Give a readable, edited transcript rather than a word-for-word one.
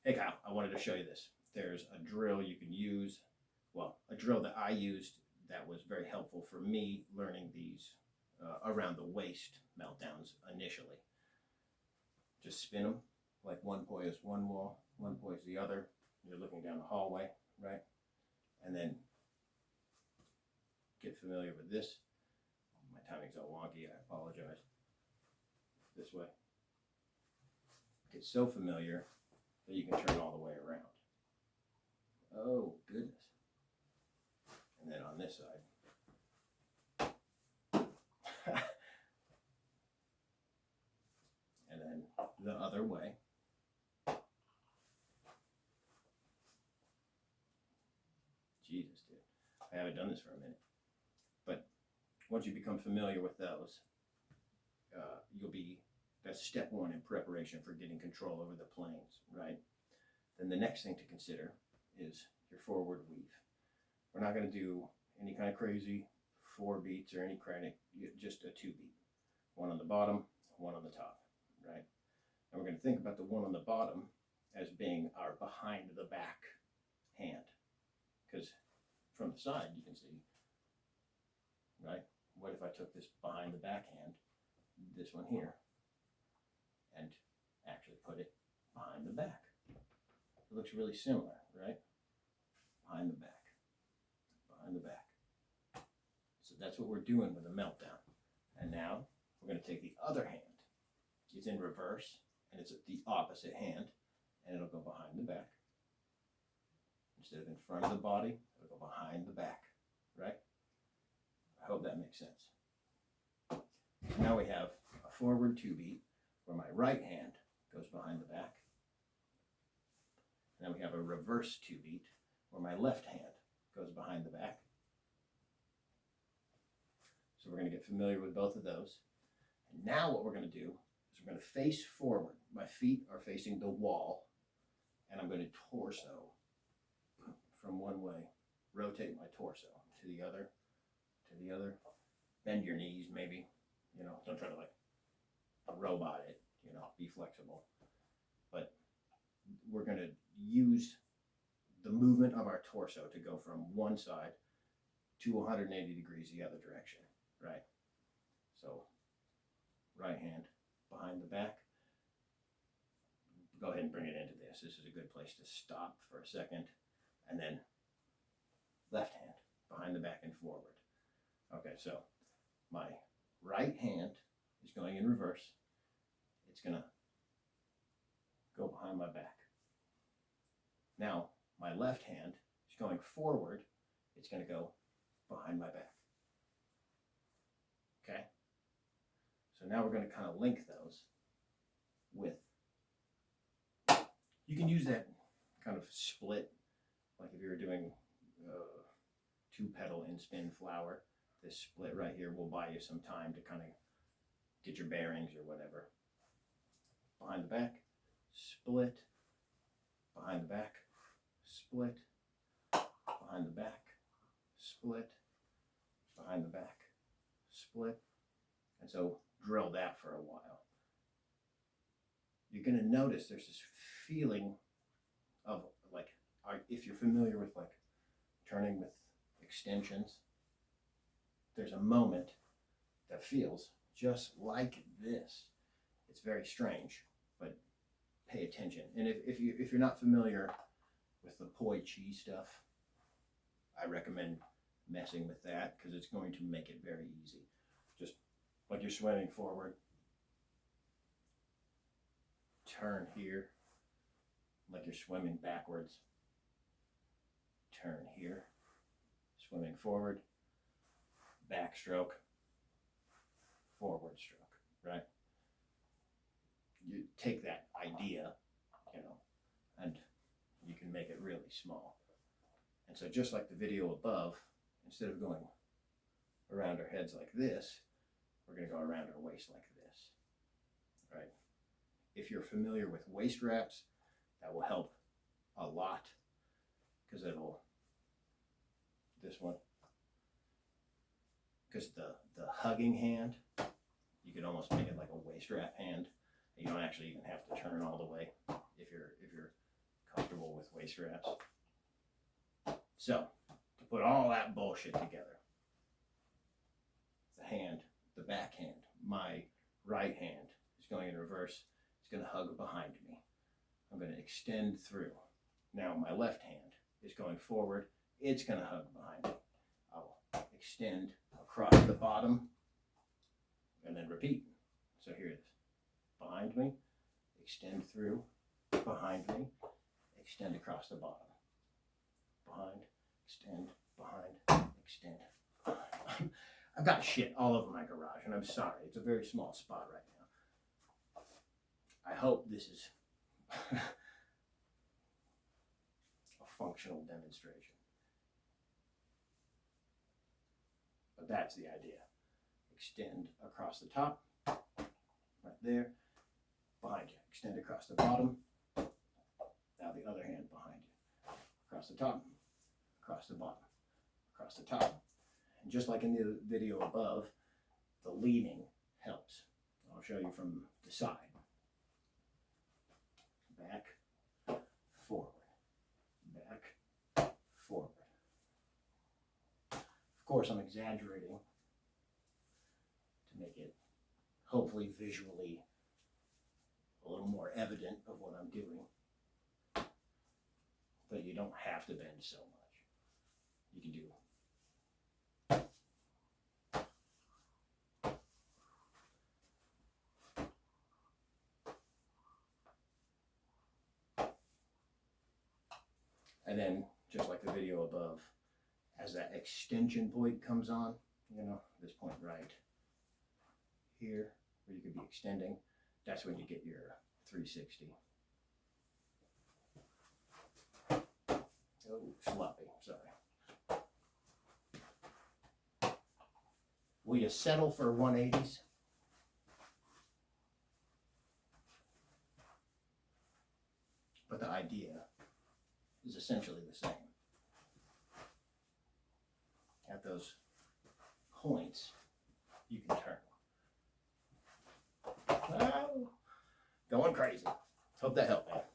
Hey Kyle, I wanted to show you this. There's a drill you can use, well, a drill that I used that was very helpful for me learning these around the waist meltdowns initially. Just spin them, like one point is one wall, one point is the other. You're looking down the hallway, right? And then get familiar with this. My timing's all wonky, I apologize. This way. Get so familiar that you can turn all the way around. Oh, goodness. And then on this side. And then the other way. Jesus, dude. I haven't done this for a minute. But once you become familiar with those, that's step one in preparation for getting control over the planes, right? Then the next thing to consider is your forward weave. We're not going to do any kind of crazy 4 beats or any kind of, just a 2 beat. One on the bottom, one on the top, right? And we're going to think about the one on the bottom as being our behind the back hand. Because from the side you can see, right? What if I took this behind the back hand, this one here, and actually put it behind the back? It looks really similar, right? Behind the back, behind the back. So that's what we're doing with a meltdown. And now we're going to take the other hand. It's in reverse, and it's the opposite hand, and it'll go behind the back. Instead of in front of the body, it'll go behind the back, right? I hope that makes sense. So now we have a forward 2 beat where my right hand goes behind the back. And then we have a reverse 2 beat where my left hand goes behind the back. So we're going to get familiar with both of those. And now what we're going to do is we're going to face forward. My feet are facing the wall, and I'm going to torso from one way, rotate my torso to the other, bend your knees maybe, don't try to like robot it, be flexible. But we're going to use the movement of our torso to go from one side to 180 degrees the other direction, right? So right hand behind the back. Go ahead and bring it into this. This is a good place to stop for a second. And then left hand behind the back and forward. Okay, so my right hand is going in reverse. It's going to go behind my back. Now, my left hand is going forward. It's going to go behind my back. Okay? So now we're going to kind of link those with, you can use that kind of split, like if you were doing 2-pedal in spin flower. This split right here will buy you some time to kind of get your bearings or whatever. Behind the back, split, behind the back, split, behind the back, split, behind the back, split. And so drill that for a while. You're going to notice there's this feeling of like, if you're familiar with like turning with extensions, there's a moment that feels just like this. It's very strange, but pay attention. And if you're not familiar with the poi chi stuff, I recommend messing with that because it's going to make it very easy. Just like you're swimming forward, turn here, like you're swimming backwards, turn here, swimming forward, backstroke, forward stroke, right? You take that idea, and you can make it really small. And so just like the video above, instead of going around our heads like this, we're going to go around our waist like this, right? If you're familiar with waist wraps, that will help a lot because this one, because the hugging hand, you could almost make it like a waist wrap hand. You don't actually even have to turn all the way if you're waist wraps. So, to put all that bullshit together, the hand, the back hand, my right hand is going in reverse. It's going to hug behind me. I'm going to extend through. Now my left hand is going forward. It's going to hug behind me. I'll extend across the bottom and then repeat. So here it is. Behind me, extend through, behind me, extend across the bottom. Behind, extend, behind, extend, behind. I've got shit all over my garage, and I'm sorry. It's a very small spot right now. I hope this is a functional demonstration. But that's the idea. Extend across the top, right there, behind you. Extend across the bottom. Now the other hand behind you. Across the top, across the bottom, across the top. And just like in the video above, the leaning helps. I'll show you from the side. Back, forward, back, forward. Of course, I'm exaggerating to make it hopefully visually a little more evident of what I'm doing. But you don't have to bend so much. You can do and then, just like the video above, as that extension point comes on, this point right here, where you could be extending, that's when you get your 360. Oh, sloppy, sorry. Will you settle for 180s? But the idea is essentially the same. At those points, you can turn. Oh, going crazy. Hope that helped, man.